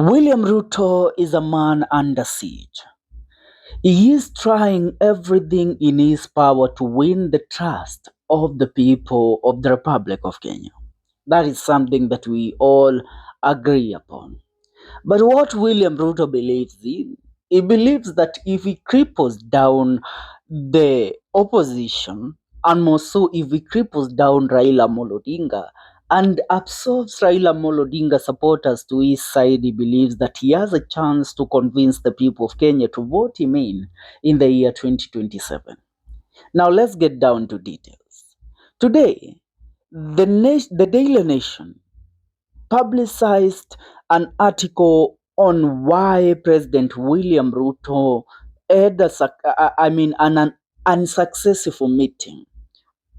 William Ruto is a man under siege. He is trying everything in his power to win the trust of the people of the Republic of Kenya. That is something that we all agree upon. But what William Ruto believes in, he believes that if he cripples down the opposition, and more so if he cripples down Raila Odinga and absorbs Raila Odinga supporters to his side, he believes that he has a chance to convince the people of Kenya to vote him in the year 2027. Now let's get down to details. Today, the Daily Nation publicized an article on why President William Ruto had an unsuccessful meeting,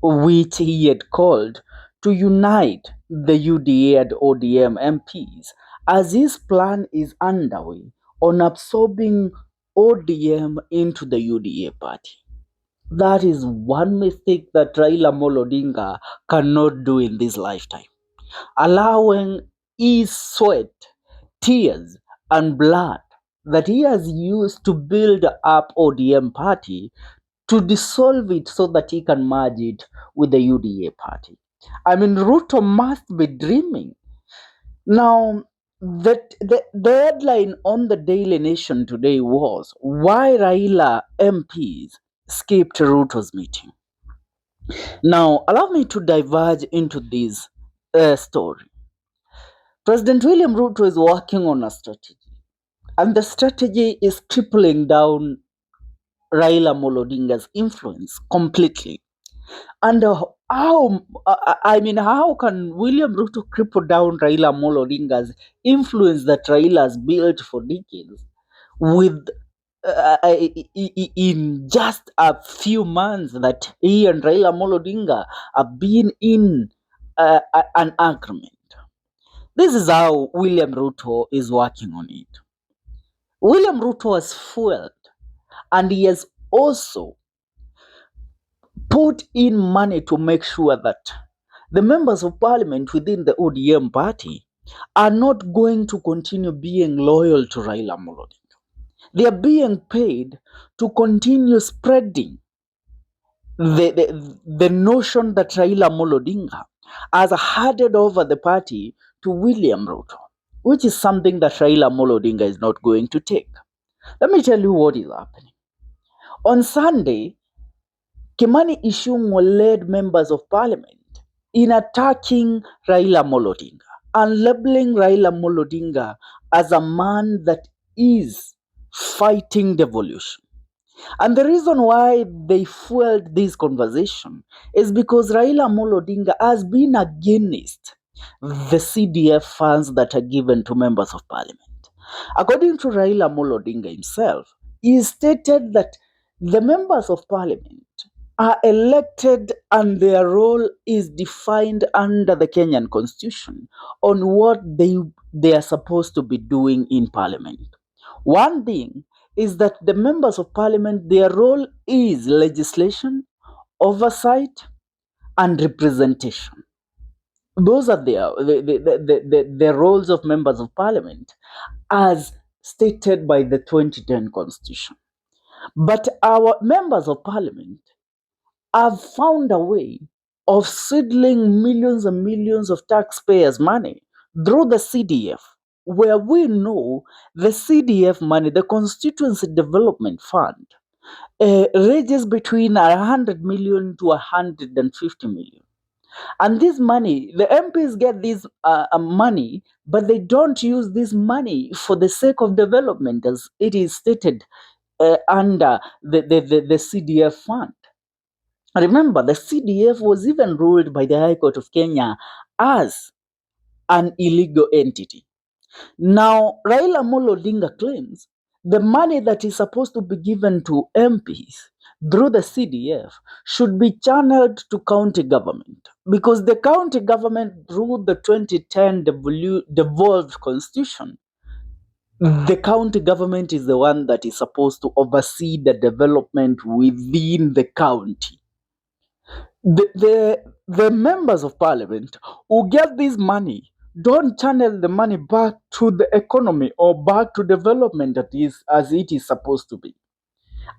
which he had called to unite the UDA and ODM MPs, as his plan is underway on absorbing ODM into the UDA party. That is one mistake that Raila Odinga cannot do in this lifetime, allowing his sweat, tears, and blood that he has used to build up ODM party to dissolve it so that he can merge it with the UDA party. I mean, Ruto must be dreaming. Now, the headline on the Daily Nation today was why Raila MPs skipped Ruto's meeting. Now, allow me to diverge into this story. President William Ruto is working on a strategy, and the strategy is tripling down Raila Odinga's influence completely. And how can William Ruto cripple down Raila Odinga's influence that Raila has built for decades with in just a few months that he and Raila Odinga have been in an agreement? This is how William Ruto is working on it. William Ruto has fueled and he has also put in money to make sure that the members of parliament within the ODM party are not going to continue being loyal to Raila Odinga. They are being paid to continue spreading the notion that Raila Odinga has handed over the party to William Ruto, which is something that Raila Odinga is not going to take. Let me tell you what is happening. On Sunday, Kimani Ichung'wah led members of parliament in attacking Raila Odinga and labeling Raila Odinga as a man that is fighting devolution. And the reason why they fueled this conversation is because Raila Odinga has been against the CDF funds that are given to members of parliament. According to Raila Odinga himself, he stated that the members of parliament are elected and their role is defined under the Kenyan constitution on what they are supposed to be doing in parliament. One thing is that the members of parliament, their role is legislation, oversight, and representation. Those are the roles of members of parliament as stated by the 2010 constitution. But our members of parliament have found a way of seedling millions and millions of taxpayers' money through the CDF, where we know the CDF money, the Constituency Development Fund, ranges between 100 million to 150 million. And this money, the MPs get this money, but they don't use this money for the sake of development as it is stated under the CDF fund. Remember, the CDF was even ruled by the High Court of Kenya as an illegal entity. Now, Raila Odinga claims the money that is supposed to be given to MPs through the CDF should be channeled to county government because the county government, through the 2010 devolved constitution, the county government is the one that is supposed to oversee the development within the county. The members of parliament who get this money don't channel the money back to the economy or back to development that is as it is supposed to be.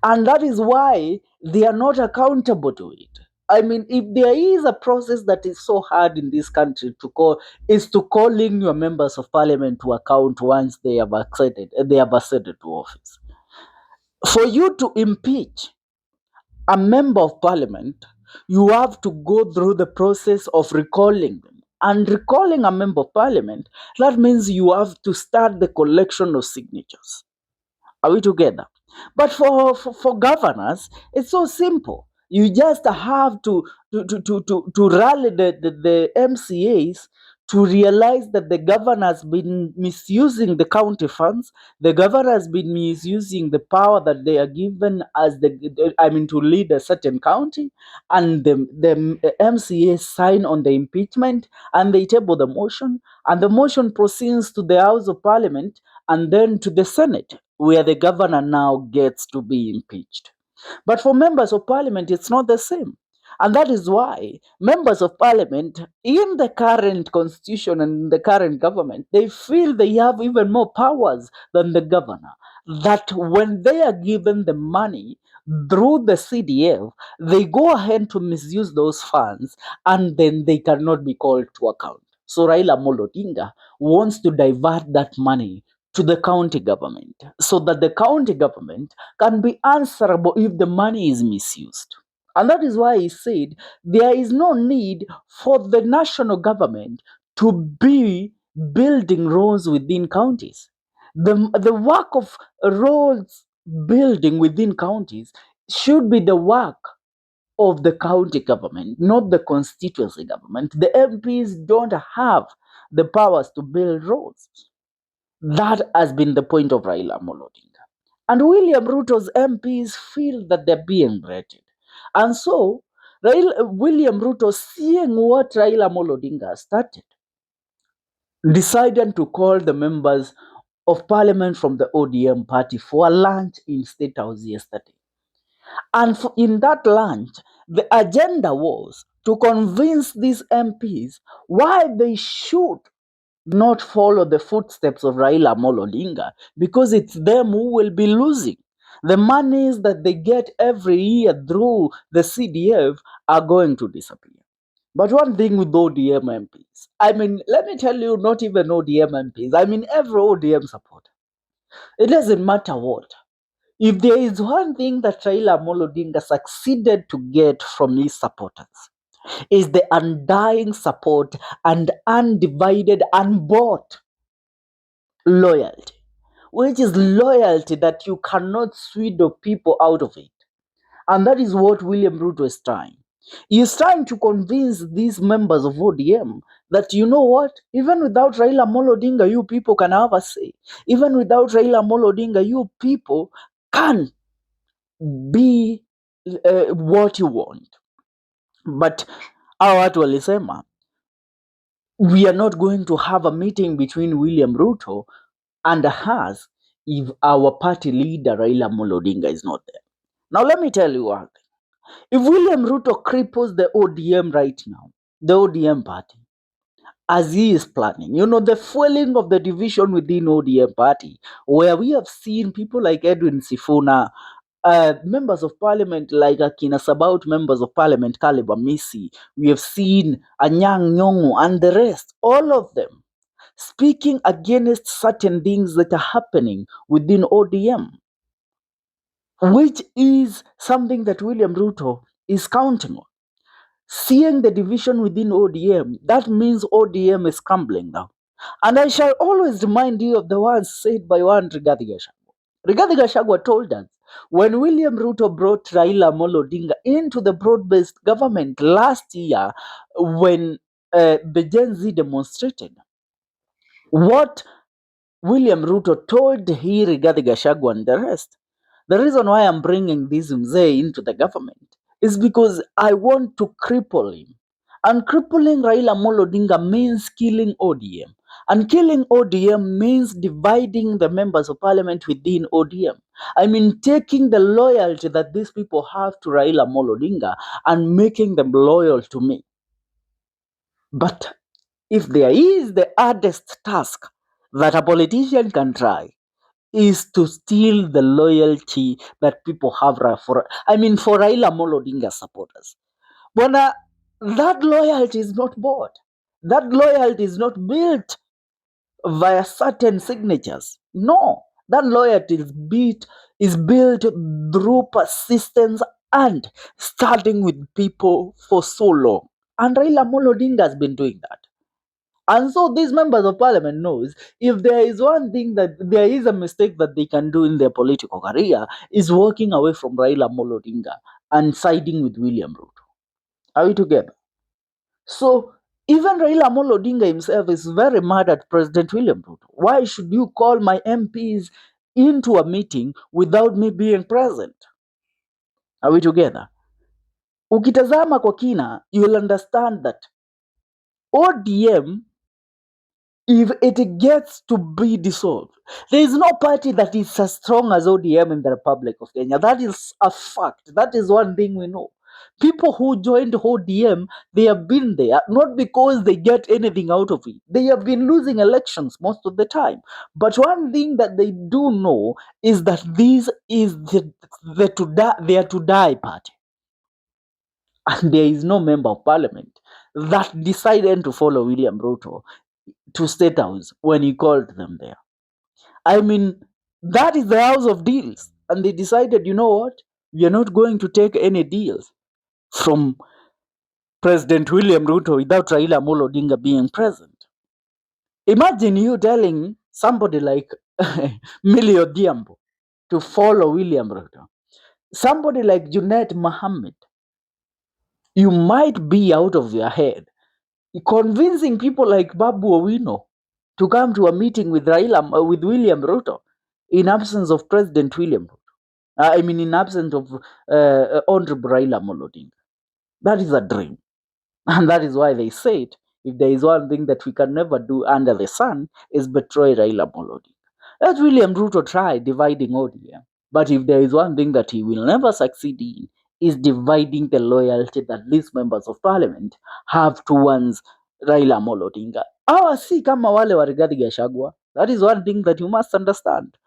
And that is why they are not accountable to it. I mean, if there is a process that is so hard in this country to call, is to calling your members of parliament to account once they have acceded to office. For you to impeach a member of parliament, you have to go through the process of recalling them. And recalling a member of parliament, that means you have to start the collection of signatures. Are we together? But for governors, it's so simple. You just have to rally the MCAs to realize that the governor has been misusing the county funds. The governor has been misusing the power that they are given as I mean, to lead a certain county. And the MCAs sign on the impeachment and they table the motion. And the motion proceeds to the House of Parliament and then to the Senate, where the governor now gets to be impeached. But for members of parliament, it's not the same. And that is why members of parliament in the current constitution and the current government, they feel they have even more powers than the governor. That when they are given the money through the CDF, they go ahead to misuse those funds and then they cannot be called to account. So Raila Amolo Odinga wants to divert that money to the county government so that the county government can be answerable if the money is misused. And that is why he said there is no need for the national government to be building roads within counties. The work of roads building within counties should be the work of the county government, not the constituency government. The MPs don't have the powers to build roads. That has been the point of Raila Amolo Odinga. And William Ruto's MPs feel that they're being rated. And so, William Ruto, seeing what Raila Amolo Odinga started, decided to call the members of parliament from the ODM party for a lunch in State House yesterday. And in that lunch, the agenda was to convince these MPs why they should not follow the footsteps of Raila Amolo Odinga, because it's them who will be losing. The monies that they get every year through the CDF are going to disappear. But one thing with ODM MPs, I mean, let me tell you, not even ODM MPs, I mean, every ODM supporter, it doesn't matter what. If there is one thing that Raila Amolo Odinga succeeded to get from his supporters, is the undying support and undivided, unbought loyalty, which is loyalty that you cannot swindle people out of it. And that is what William Ruto is trying. He is trying to convince these members of ODM that, you know what, even without Raila Amolo Odinga, you people can have a say. Even without Raila Amolo Odinga, you people can be what you want. But hawa watu walisema, we are not going to have a meeting between William Ruto and us if our party leader Raila Amolo Odinga is not there. Now let me tell you one thing. If William Ruto cripples the ODM right now, the ODM party, as he is planning, you know, the fueling of the division within ODM party, where we have seen people like Edwin Sifuna, members of parliament like Akina Sabaut, members of parliament Caleb Misi, we have seen Anyang' Nyong'o and the rest, all of them speaking against certain things that are happening within ODM, which is something that William Ruto is counting on. Seeing the division within ODM, that means ODM is crumbling now. And I shall always remind you of the words said by one Rigathi Gachagua. Rigathi Gachagua told us when William Ruto brought Raila Amolo Odinga into the broad-based government last year when the Gen Z demonstrated, what William Ruto told he, Rigathi Gachagua and the rest, the reason why I'm bringing this Mzee into the government is because I want to cripple him. And crippling Raila Amolo Odinga means killing ODM. And killing ODM means dividing the members of parliament within ODM. I mean, taking the loyalty that these people have to Raila Amolo Odinga and making them loyal to me. But if there is the hardest task that a politician can try, is to steal the loyalty that people have for Raila Amolo Odinga supporters. Bona, that loyalty is not bought. That loyalty is not built via certain signatures. No, that loyalty is built through persistence and starting with people for so long. And Raila Amolo Odinga has been doing that. And so these members of parliament knows if there is one thing that there is a mistake that they can do in their political career is walking away from Raila Amolo Odinga and siding with William Ruto. Are we together? So even Raila Amolo Odinga himself is very mad at President William Ruto. Why should you call my MPs into a meeting without me being present? Are we together? Ukitazama kwa kina, you will understand that ODM, if it gets to be dissolved, there is no party that is as strong as ODM in the Republic of Kenya. That is a fact. That is one thing we know. People who joined ODM, they have been there not because they get anything out of it. They have been losing elections most of the time. But one thing that they do know is that this is their to die party. And there is no member of parliament that decided to follow William Ruto to Statehouse when he called them there. I mean, that is the house of deals. And they decided, you know what? We are not going to take any deals from President William Ruto without Raila Amolo Odinga being present. Imagine you telling somebody like Millie Odhiambo to follow William Ruto. Somebody like Junet Mohammed, you might be out of your head. Convincing people like Babu Owino to come to a meeting with with William Ruto in absence of President William Ruto. In absence of Honorable Raila Amolo Odinga. That is a dream. And that is why they said, if there is one thing that we can never do under the sun, is betray Raila Amolo Odinga. Let William Ruto try dividing ODM. But if there is one thing that he will never succeed in, is dividing the loyalty that these members of parliament have towards Raila Amolo Odinga. Hawa si kama wale wa Rigathi Gachagua. That is one thing that you must understand.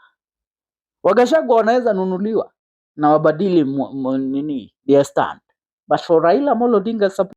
Wagachagua wanaweza nunuliwa na wabadili their stand. But for Raila Amolo Odinga